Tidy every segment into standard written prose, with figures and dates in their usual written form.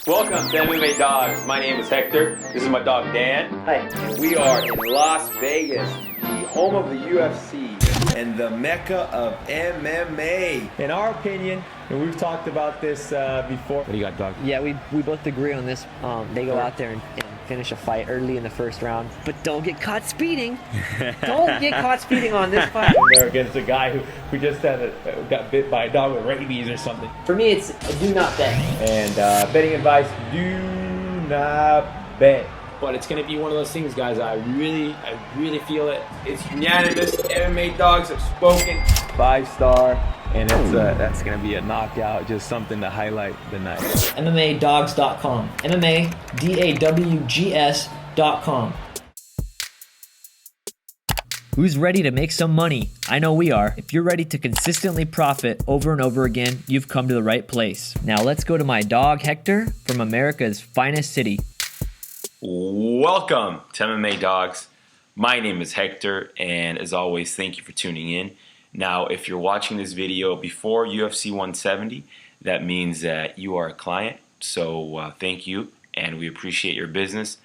Welcome to MMA Dogs. My name is Hector. This is my dog Dan. Hi. And we are in Las Vegas, the home of the UFC and the mecca of MMA. In our opinion, and we've talked about this before. What do you got, dog? Yeah, we both agree on this. They go out there and finish a fight early in the first round, but don't get caught speeding. Don't get caught speeding on this fight. They're against a guy who just got bit by a dog with rabies or something. For me, it's do not bet. And betting advice: do not bet. But it's going to be one of those things, guys. I really feel it. It's unanimous. MMA Dogs have spoken. 5-star, and that's going to be a knockout. Just something to highlight the night. MMADogs.com. MMADAWGS.com. Who's ready to make some money? I know we are. If you're ready to consistently profit over and over again, you've come to the right place. Now let's go to my dog Hector from America's finest city. Welcome to MMA Dogs. My name is Hector, and as always, thank you for tuning in. Now, if you're watching this video before UFC 170, that means that you are a client. So thank you, and we appreciate your business.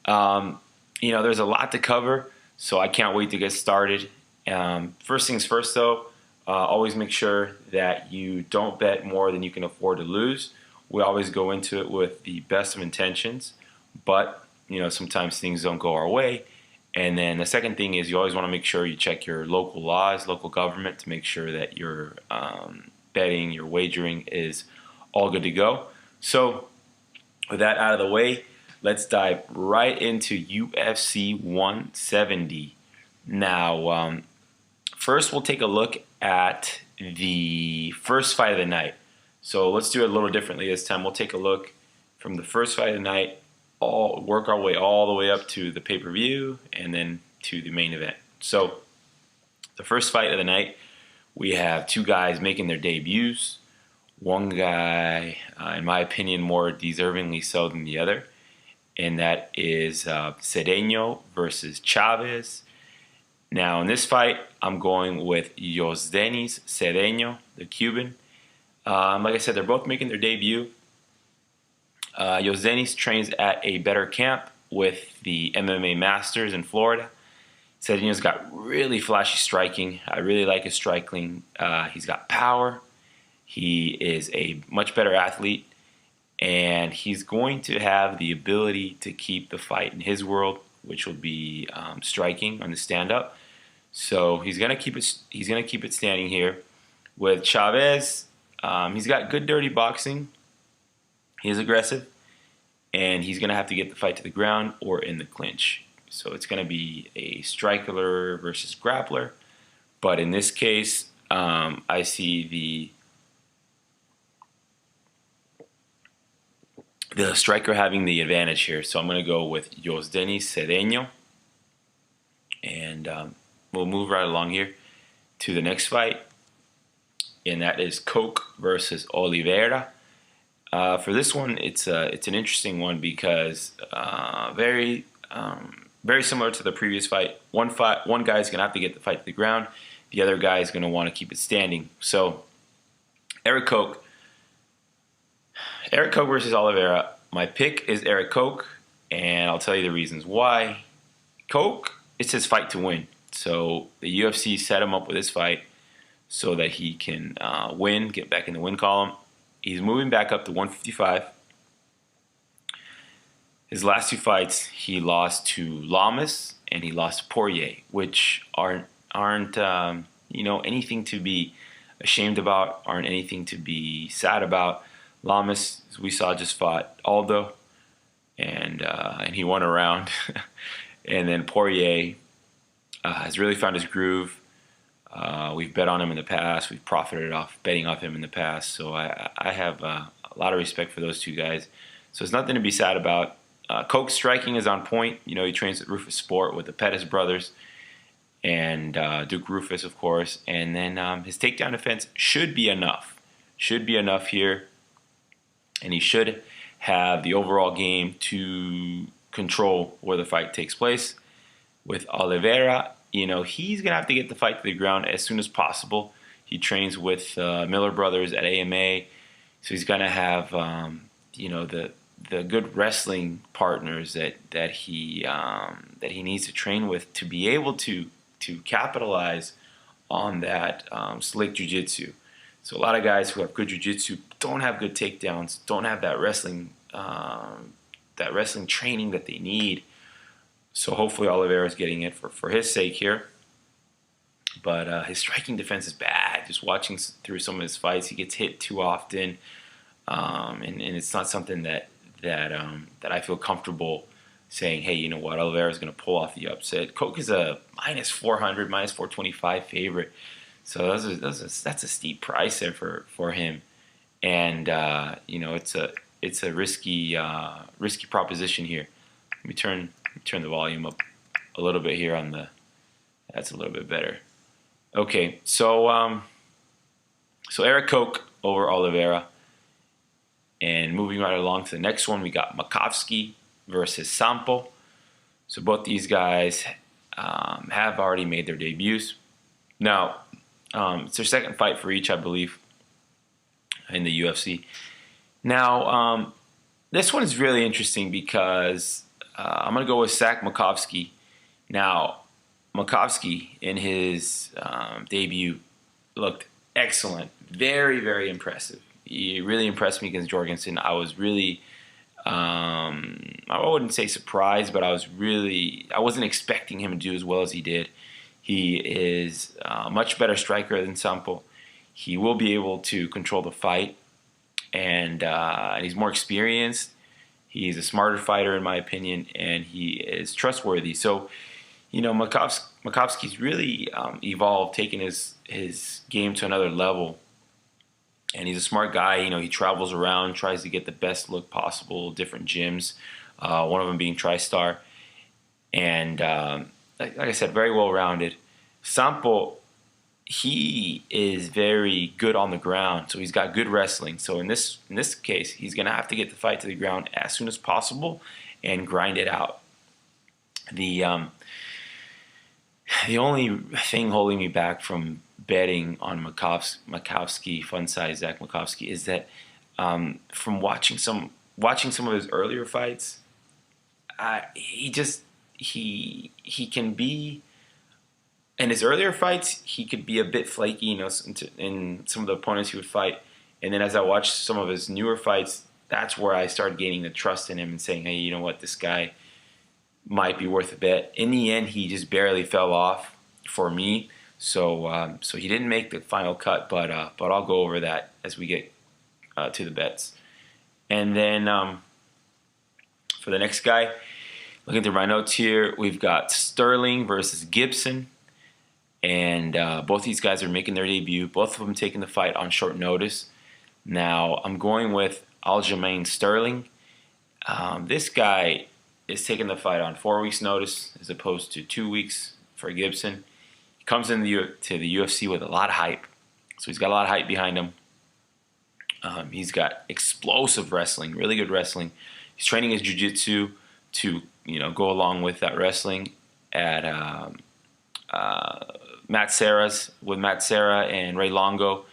There's a lot to cover, so I can't wait to get started. First things first, though, always make sure that you don't bet more than you can afford to lose. We always go into it with the best of intentions, but sometimes things don't go our way. And then the second thing is you always want to make sure you check your local laws, local government, to make sure that your betting, your wagering is all good to go. So with that out of the way, let's dive right into UFC 170. Now, first we'll take a look at the first fight of the night. So let's do it a little differently this time. We'll take a look from the first fight of the night, work our way all the way up to the pay-per-view and then to the main event. So the first fight of the night, we have two guys making their debuts. One guy, in my opinion, more deservingly so than the other, and that is Cedeño versus Chavez. Now in this fight, I'm going with Yordenis Cedeño, the Cuban. Like I said, they're both making their debut. Yordenis trains at a better camp with the MMA Masters in Florida. Cedeño's got really flashy striking. I really like his striking. He's got power. He is a much better athlete, and he's going to have the ability to keep the fight in his world, which will be striking on the stand-up. So he's gonna keep it. He's gonna keep it standing here. With Chavez, he's got good dirty boxing. He's aggressive, and he's going to have to get the fight to the ground or in the clinch. So it's going to be a striker versus grappler. But in this case, I see the striker having the advantage here. So I'm going to go with Yordenis Cedeño. And we'll move right along here to the next fight. And that is Koke versus Oliveira. For this one, it's an interesting one because very similar to the previous fight. One guy is going to have to get the fight to the ground. The other guy is going to want to keep it standing. So Eric Koke versus Oliveira. My pick is Eric Koke, and I'll tell you the reasons why. Koke, it's his fight to win. So the UFC set him up with this fight so that he can win, get back in the win column. He's moving back up to 155. His last two fights, he lost to Lamas and he lost to Poirier, which aren't anything to be ashamed about, aren't anything to be sad about. Lamas, as we saw, just fought Aldo, and he won a round. And then Poirier has really found his groove. We've bet on him in the past. We've profited off betting off him in the past. So I have a lot of respect for those two guys. So it's nothing to be sad about. Koke's striking is on point. He trains at Rufus Sport with the Pettis brothers and Duke Rufus, of course. And then his takedown defense should be enough. Should be enough here. And he should have the overall game to control where the fight takes place. With Oliveira, he's going to have to get the fight to the ground as soon as possible. He trains with Miller Brothers at AMA, so he's going to have, the good wrestling partners that he needs to train with to be able to capitalize on that slick jiu-jitsu. So a lot of guys who have good jiu-jitsu don't have good takedowns, don't have that wrestling training that they need. So hopefully Oliveira's getting it for his sake here. But his striking defense is bad. Just watching through some of his fights, he gets hit too often, and it's not something that I feel comfortable saying, hey, you know what, Oliveira's going to pull off the upset. Koke is a minus 400, minus 425 favorite. So that's a steep price there for him. And, it's a risky proposition here. Let me turn the volume up a little bit here that's a little bit better. Okay, so Eric Koke over Oliveira. And moving right along to the next one, we got Makovsky versus Sampo. So both these guys have already made their debuts. Now, it's their second fight for each, I believe, in the UFC. Now, this one is really interesting because I'm going to go with Zach Makovsky. Now, Makovsky in his debut looked excellent. Very, very impressive. He really impressed me against Jorgensen. I was really, I wouldn't say surprised, but I wasn't expecting him to do as well as he did. He is a much better striker than Sampo. He will be able to control the fight, and he's more experienced. He's a smarter fighter, in my opinion, and he is trustworthy. So, Makovsky's really evolved, taking his game to another level. And he's a smart guy. He travels around, tries to get the best look possible, different gyms, one of them being TriStar. And like I said, very well-rounded. Sampo, he is very good on the ground, so he's got good wrestling. So in this case, he's going to have to get the fight to the ground as soon as possible and grind it out. The only thing holding me back from betting on Makovsky, fun size Zach Makovsky, is that from watching some of his earlier fights, he can be, in his earlier fights, he could be a bit flaky, in some of the opponents he would fight. And then as I watched some of his newer fights, that's where I started gaining the trust in him and saying, hey, you know what, this guy might be worth a bet. In the end, he just barely fell off for me. So he didn't make the final cut, but I'll go over that as we get to the bets. And then for the next guy, looking through my notes here, we've got Sterling versus Gibson. And both these guys are making their debut. Both of them taking the fight on short notice. Now, I'm going with Aljamain Sterling. This guy is taking the fight on 4 weeks' notice as opposed to 2 weeks for Gibson. He comes to the UFC with a lot of hype. So he's got a lot of hype behind him. He's got explosive wrestling, really good wrestling. He's training his jiu-jitsu to go along with that wrestling at Matt Serra and Ray Longo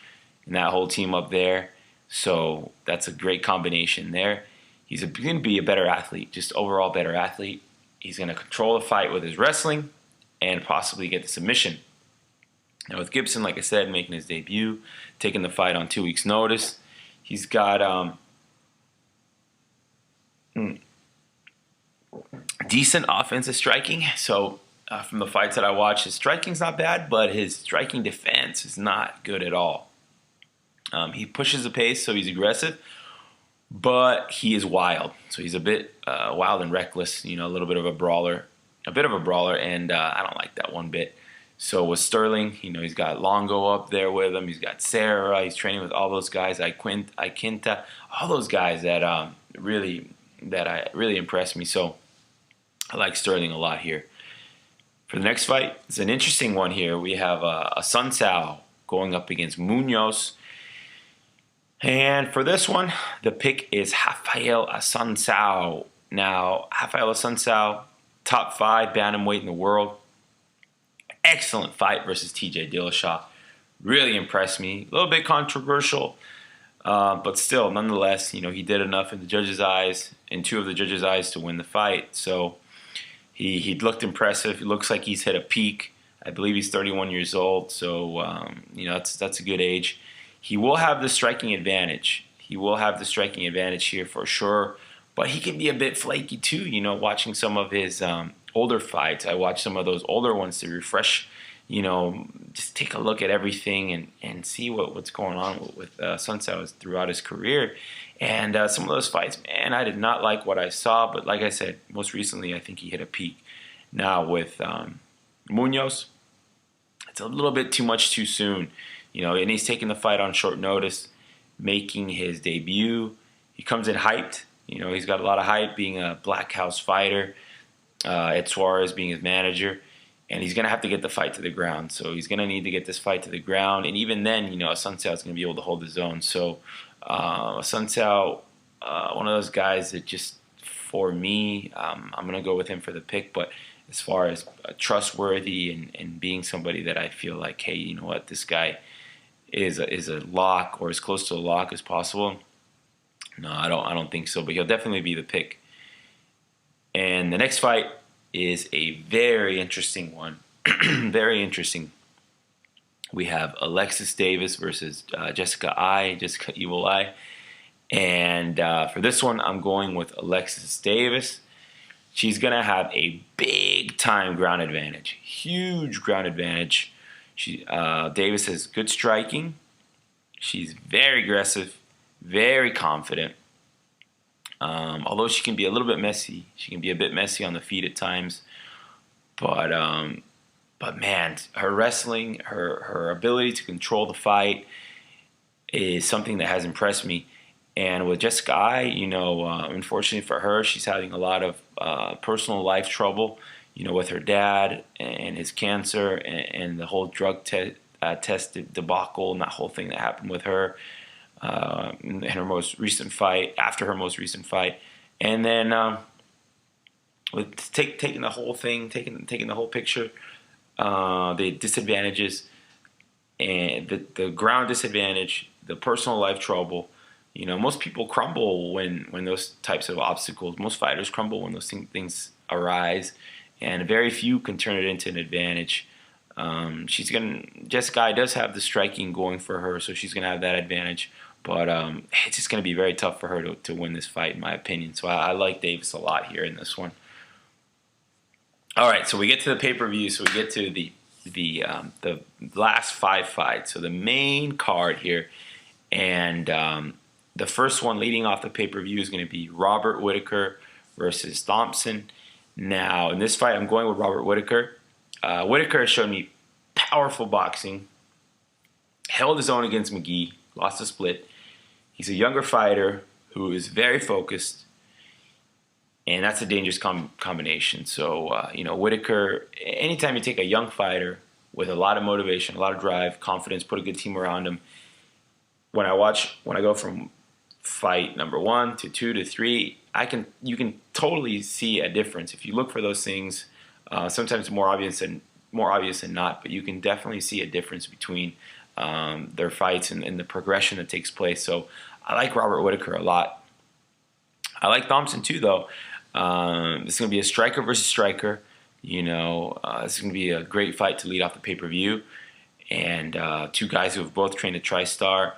and that whole team up there. So that's a great combination there. He's going to be a better athlete, just overall better athlete. He's going to control the fight with his wrestling and possibly get the submission. Now with Gibson, like I said, making his debut, taking the fight on 2 weeks' notice. He's got decent offensive striking. So from the fights that I watched, his striking's not bad, but his striking defense is not good at all. He pushes the pace, so he's aggressive, but he is wild. So he's a bit wild and reckless, a little bit of a brawler. And I don't like that one bit. So with Sterling, he's got Longo up there with him. He's got Sarah. He's training with all those guys, Iquinta, all those guys that really impressed me. So I like Sterling a lot here. For the next fight, it's an interesting one here. We have Assuncao going up against Munoz. And for this one, the pick is Raphael Assuncao. Now, Raphael Assuncao, top 5 bantamweight in the world. Excellent fight versus TJ Dillashaw. Really impressed me. A little bit controversial. But still, nonetheless, he did enough in the judges' eyes, in two of the judges' eyes, to win the fight. So he looked impressive. He looks like he's hit a peak. I believe he's 31 years old, so that's a good age. He will have the striking advantage. He will have the striking advantage here for sure. But he can be a bit flaky too. Watching some of his older fights, I watched some of those older ones to refresh. Just take a look at everything and see what's going on with Assuncao throughout his career. And some of those fights, man, I did not like what I saw. But like I said, most recently, I think he hit a peak. Now with Munoz, it's a little bit too much too soon. And he's taking the fight on short notice, making his debut. He comes in hyped. He's got a lot of hype being a Black House fighter, Ed Suarez being his manager. And he's going to have to get the fight to the ground. So he's going to need to get this fight to the ground. And even then, Assuncao is going to be able to hold his own. So Assuncao, one of those guys that just, for me, I'm going to go with him for the pick. But as far as trustworthy and being somebody that I feel like, hey, you know what, this guy is a lock or as close to a lock as possible. No, I don't think so. But he'll definitely be the pick. And the next fight is a very interesting one. Very interesting. We have Alexis Davis versus Jessica Evil Eye. And for this one, I'm going with Alexis Davis. She's going to have a big-time ground advantage. Huge ground advantage. Davis has good striking. She's very aggressive, very confident. Although she can be a little bit messy. She can be a bit messy on the feet at times. But man, her wrestling, her ability to control the fight is something that has impressed me. And with Jessica Eye, unfortunately for her, she's having a lot of personal life trouble, with her dad and his cancer and the whole drug test debacle and that whole thing that happened with her. In her most recent fight, after her most recent fight, and then with taking the whole thing, taking the whole picture, the disadvantages and the ground disadvantage, the personal life trouble. Most people crumble when those types of obstacles. Most fighters crumble when those things arise, and very few can turn it into an advantage. Jessica does have the striking going for her, so she's gonna have that advantage. But it's just going to be very tough for her to win this fight, in my opinion. So I like Davis a lot here in this one. All right, so we get to the pay-per-view. So we get to the last 5 fights. So the main card here, and the first one leading off the pay-per-view is going to be Robert Whittaker versus Thompson. Now, in this fight, I'm going with Robert Whittaker. Whittaker has shown me powerful boxing, held his own against McGee, lost a split. He's a younger fighter who is very focused, and that's a dangerous combination. So, Whittaker, anytime you take a young fighter with a lot of motivation, a lot of drive, confidence, put a good team around him, when I go from fight number 1 to 2 to 3, you can totally see a difference. If you look for those things, sometimes more obvious than not, but you can definitely see a difference between their fights and the progression that takes place. So I like Robert Whittaker a lot. I like Thompson too, though. This is going to be a striker versus striker. This is going to be a great fight to lead off the pay-per-view. And two guys who have both trained at TriStar.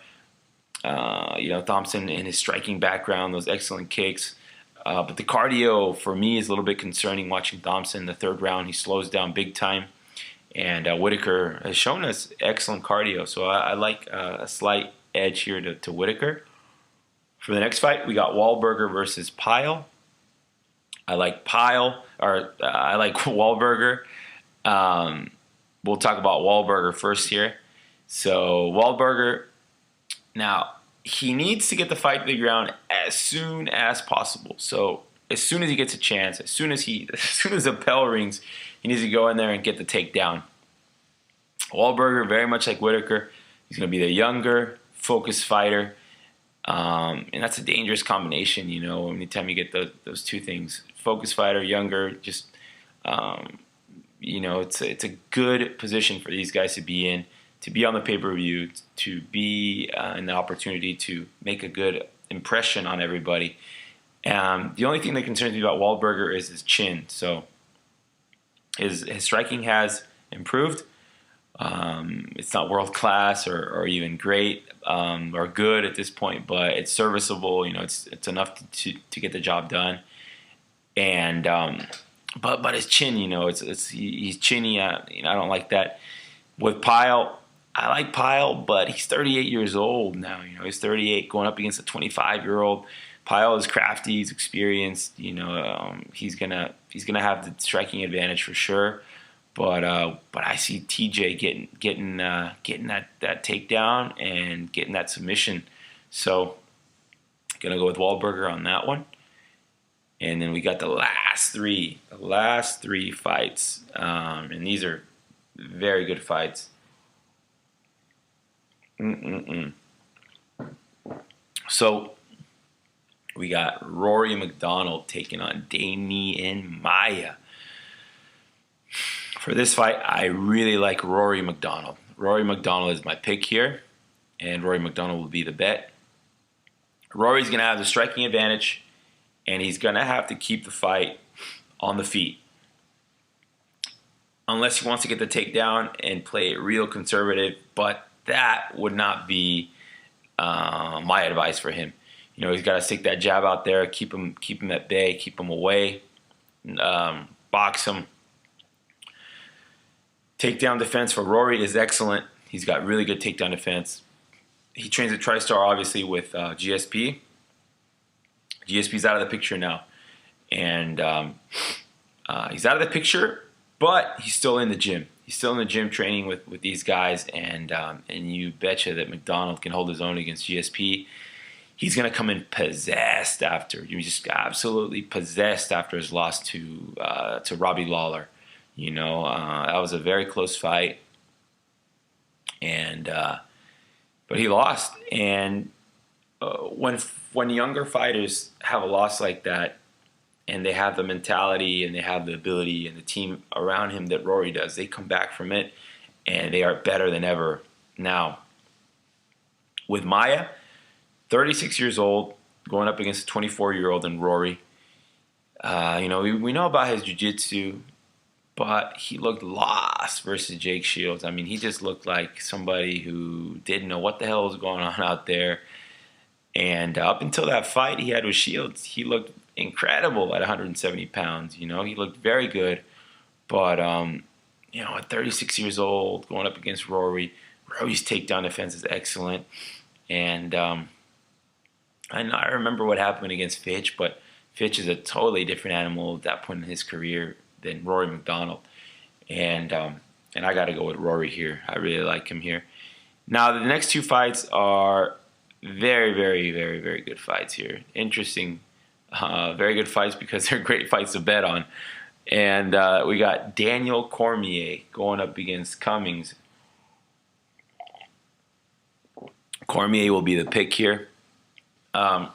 Thompson and his striking background, those excellent kicks. But the cardio, for me, is a little bit concerning watching Thompson in the 3rd round. He slows down big time. And Whittaker has shown us excellent cardio. So I like a slight edge here to Whittaker. For the next fight, we got Waldburger versus Pyle. I like Waldburger. We'll talk about Waldburger first here. So Waldburger, now he needs to get the fight to the ground as soon as possible. So as soon as he gets a chance, as soon as the bell rings, he needs to go in there and get the takedown. Waldburger, very much like Whittaker, he's going to be the younger, focused fighter. And that's a dangerous combination, anytime you get those two things. Focused fighter, younger, just, it's a good position for these guys to be in to be on the pay-per-view, to be in the opportunity to make a good impression on everybody. The only thing that concerns me about Waldburger is his chin. So his striking has improved. It's not world class or even great or good at this point, but it's serviceable. You know, it's enough to get the job done. And but his chin, you know, he's chinny. You know, I don't like that. With Pyle, I like Pyle, but he's 38 years old now. You know, he's 38, going up against a 25-year-old. Pyle is crafty, he's experienced. You know, he's gonna have the striking advantage for sure. But I see TJ getting that takedown and getting that submission. So gonna go with Waldburger on that one. And then we got the last three fights, and these are very good fights. So we got Rory MacDonald taking on Demian Maia. For this fight, I really like Rory MacDonald. Rory MacDonald is my pick here, and Rory MacDonald will be the bet. Rory's going to have the striking advantage, and he's going to have to keep the fight on the feet. Unless he wants to get the takedown and play it real conservative, but that would not be my advice for him. You know, he's got to stick that jab out there, keep him at bay, keep him away, box him. Takedown defense for Rory is excellent. He's got really good takedown defense. He trains at TriStar, obviously, with GSP. GSP's out of the picture now. And he's out of the picture, but he's still in the gym. He's still in the gym training with these guys, and you betcha that McDonald can hold his own against GSP. He's going to come in possessed after. He was just absolutely possessed after his loss to Robbie Lawler. You know, that was a very close fight, and but he lost. And when younger fighters have a loss like that, and they have the mentality and they have the ability and the team around him that Rory does, they come back from it, and they are better than ever now. With Maia, 36 years old, going up against a 24-year-old in Rory. You know, we know about his jiu-jitsu, but he looked lost versus Jake Shields. I mean, he just looked like somebody who didn't know what the hell was going on out there. And up until that fight he had with Shields, he looked incredible at 170 pounds. You know, he looked very good. But, you know, at 36 years old, going up against Rory, Rory's takedown defense is excellent. And I remember what happened against Fitch, but Fitch is a totally different animal at that point in his career than Rory MacDonald. And I got to go with Rory here. I really like him here. Now, the next two fights are very, very, very, very good fights here. Interesting. Very good fights because they're great fights to bet on. And we got Daniel Cormier going up against Cummings. Cormier will be the pick here. Daniel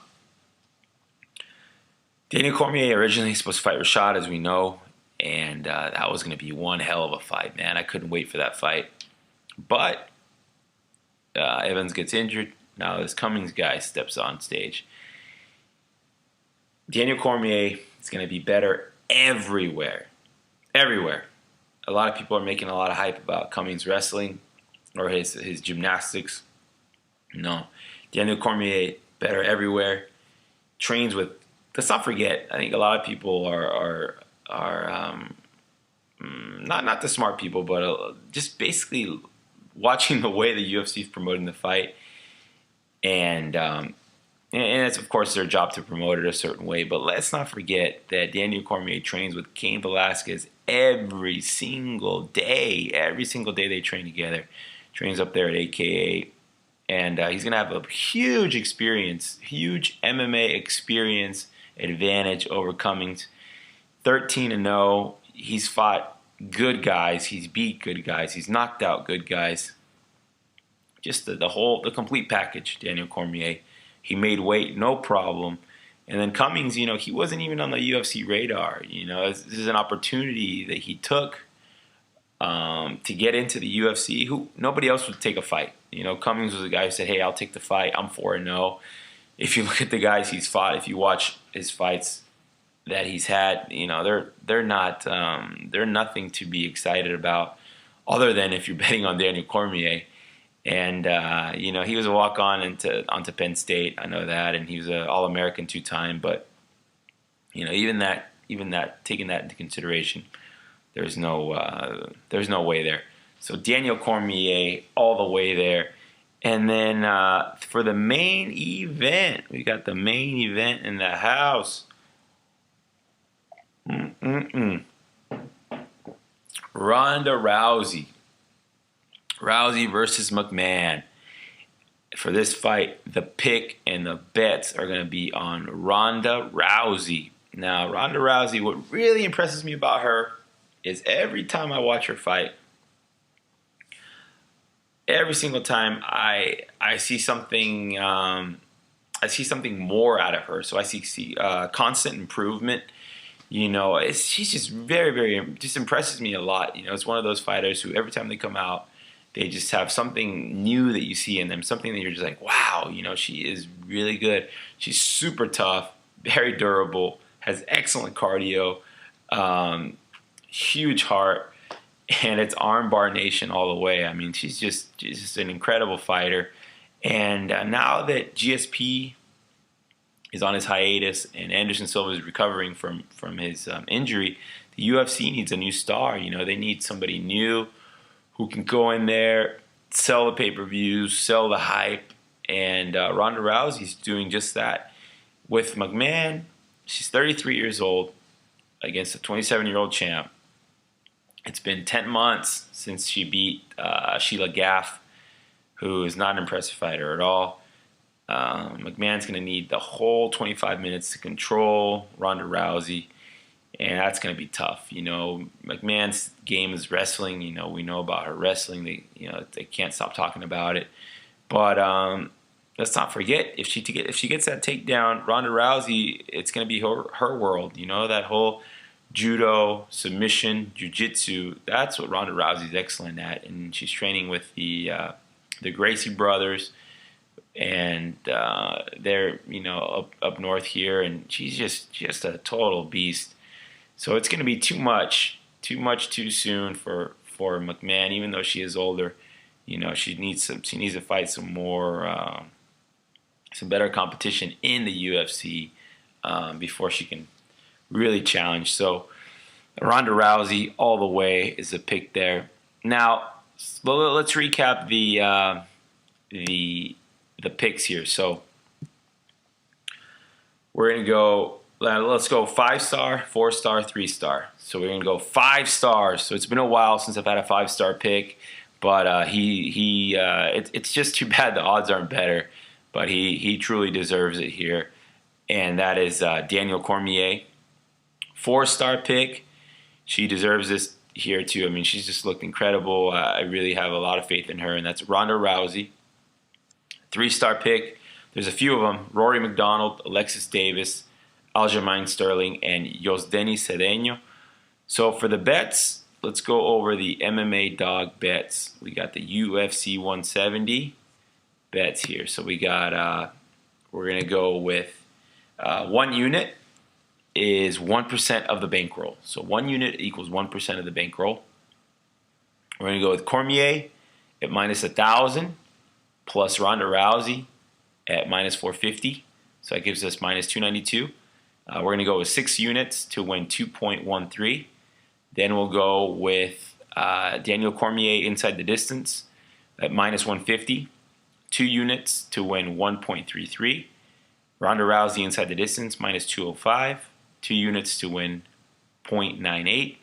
Cormier originally supposed to fight Rashad, as we know, and that was going to be one hell of a fight, man. I couldn't wait for that fight. But Evans gets injured. Now this Cummings guy steps on stage. Daniel Cormier is going to be better everywhere. Everywhere. A lot of people are making a lot of hype about Cummings wrestling or his gymnastics. No. Daniel Cormier, better everywhere. Trains with, let's not forget, I think a lot of people are not the smart people, but just basically watching the way the UFC is promoting the fight. And it's, of course, their job to promote it a certain way. But let's not forget that Daniel Cormier trains with Cain Velasquez every single day. Every single day they train together. Trains up there at AKA. And he's going to have a huge experience, huge MMA experience advantage over Cummings. 13-0. He's fought good guys. He's beat good guys. He's knocked out good guys. Just the complete package, Daniel Cormier. He made weight, no problem. And then Cummings, you know, he wasn't even on the UFC radar. You know, this is an opportunity that he took to get into the UFC, who nobody else would take a fight. You know, Cummings was a guy who said, "Hey, I'll take the fight. I'm 4-0." If you look at the guys he's fought, if you watch his fights that he's had, you know, they're nothing to be excited about, other than if you're betting on Daniel Cormier. And you know, he was a walk-on onto Penn State. I know that, and he was an All-American 2-time. But you know, even that, taking that into consideration, there's no way there. So Daniel Cormier all the way there. And then for the main event, we got the main event in the house. Ronda Rousey. Rousey versus McMahon. For this fight, the pick and the bets are going to be on Ronda Rousey. Now, Ronda Rousey, what really impresses me about her is every time I watch her fight, every single time I see something more out of her. So I see constant improvement. You know, she's just just impresses me a lot. You know, it's one of those fighters who every time they come out, they just have something new that you see in them, something that you're just like, wow, you know, she is really good. She's super tough, very durable, has excellent cardio, huge heart, and it's armbar nation all the way. I mean, she's just an incredible fighter. And now that GSP is on his hiatus and Anderson Silva is recovering from his injury, the UFC needs a new star. You know, they need somebody new who can go in there, sell the pay-per-views, sell the hype, and Ronda Rousey's doing just that. With McMahon, she's 33 years old against a 27-year-old champ. It's been 10 months since she beat Sheila Gaff, who is not an impressive fighter at all. McMahon's going to need the whole 25 minutes to control Ronda Rousey, and that's going to be tough. You know, McMahon's game is wrestling. You know, we know about her wrestling. They can't stop talking about it. But let's not forget, if she gets that takedown, Ronda Rousey, it's going to be her world. You know, that whole judo, submission, jiu-jitsu, that's what Ronda Rousey's excellent at. And she's training with the Gracie brothers, and they're, you know, up north here, and she's just a total beast. So it's going to be too much too soon for McMahon, even though she is older. You know, she needs to fight some better competition in the UFC before she can really challenge. So Ronda Rousey all the way is a pick there. Now let's recap the picks here. So we're gonna go. Let's go 5-star, 4-star, 3-star. So we're gonna go 5 stars. So it's been a while since I've had a 5-star pick, but it's just too bad the odds aren't better. But he truly deserves it here, and that is Daniel Cormier. 4-star pick. She deserves this here too. I mean, she's just looked incredible. I really have a lot of faith in her, and that's Ronda Rousey. 3-star pick. There's a few of them: Rory MacDonald, Alexis Davis, Aljamain Sterling, and Yosdeni Cedeno. So for the bets, let's go over the MMA dog bets. We got the UFC 170 bets here. So we got, we're going to go with 1 unit is 1% of the bankroll. So 1 unit equals 1% of the bankroll. We're going to go with Cormier at -1,000 plus Ronda Rousey at -450. So that gives us -292. We're going to go with 6 units to win 2.13. Then we'll go with Daniel Cormier inside the distance at -150. 2 units to win 1.33. Ronda Rousey inside the distance -205. 2 units to win 0.98.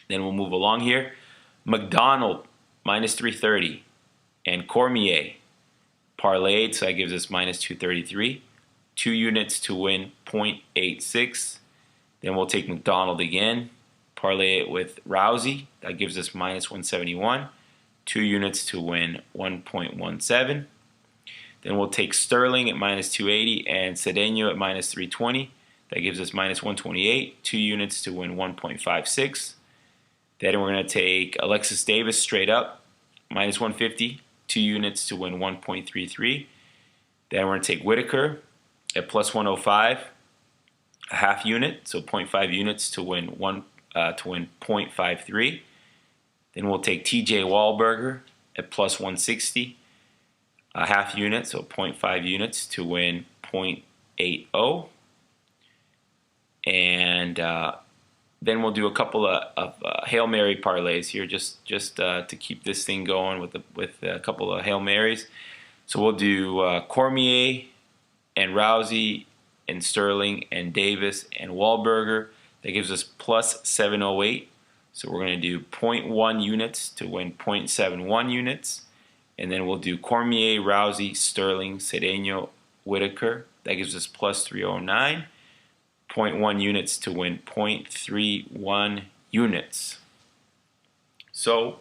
Then we'll move along here. McDonald -330 and Cormier parlayed, so that gives us -233. 2 units to win 0.86. Then we'll take McDonald again, parlay it with Rousey. That gives us -171. 2 units to win 1.17. Then we'll take Sterling at -280 and Cedeno at -320. That gives us -128. 2 units to win 1.56. Then we're going to take Alexis Davis straight up, minus 150, 2 units to win 1.33. Then we're going to take Whittaker at plus 105, a half unit, so 0.5 units to win 0.53. Then we'll take TJ Waldburger at plus 160, a half unit, so 0.5 units to win 0.80. And then we'll do a couple of Hail Mary parlays here, just to keep this thing going with a couple of Hail Marys. So we'll do Cormier and Rousey and Sterling and Davis and Waldburger. That gives us plus 708. So we're going to do 0.1 units to win 0.71 units. And then we'll do Cormier, Rousey, Sterling, Cedeno, Whittaker. That gives us plus 309. 0.1 units to win 0.31 units. So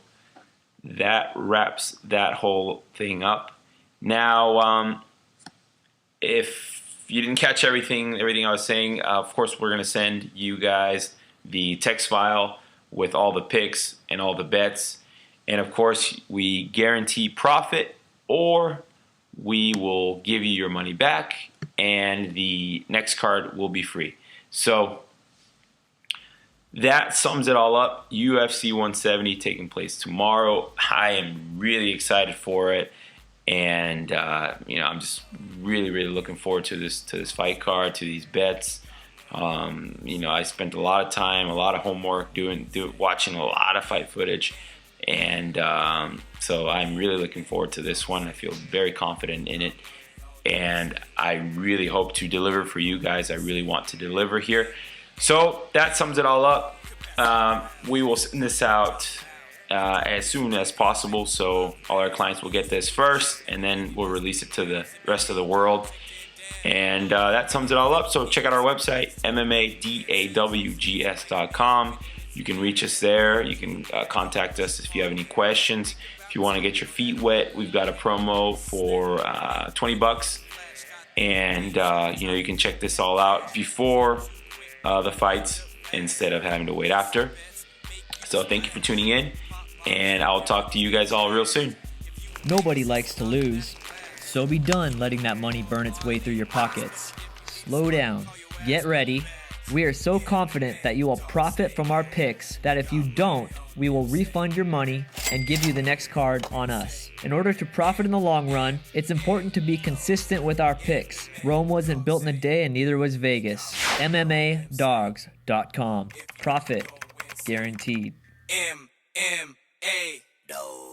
that wraps that whole thing up. Now, if you didn't catch everything I was saying, of course we're going to send you guys the text file with all the picks and all the bets. And of course, we guarantee profit, or we will give you your money back and the next card will be free. So that sums it all up. UFC 170 taking place tomorrow. I am really excited for it, and I'm just really looking forward to this fight card, to these bets. I spent a lot of time, a lot of homework watching a lot of fight footage, and so I'm really looking forward to this one. I feel very confident in it, and I really hope to deliver for you guys. I really want to deliver here. So that sums it all up. We will send this out as soon as possible, so all our clients will get this first, and then we'll release it to the rest of the world. And that sums it all up. So check out our website, mmadawgs.com. You can reach us there. You can contact us if you have any questions. If you want to get your feet wet, we've got a promo for $20, and you can check this all out before the fights instead of having to wait after. So thank you for tuning in, and I'll talk to you guys all real soon. Nobody likes to lose, so be done letting that money burn its way through your pockets. Slow down, get ready. We are so confident that you will profit from our picks that if you don't, we will refund your money and give you the next card on us. In order to profit in the long run, it's important to be consistent with our picks. Rome wasn't built in a day, and neither was Vegas. MMADawgs.com. Profit guaranteed. MMA Dawgs.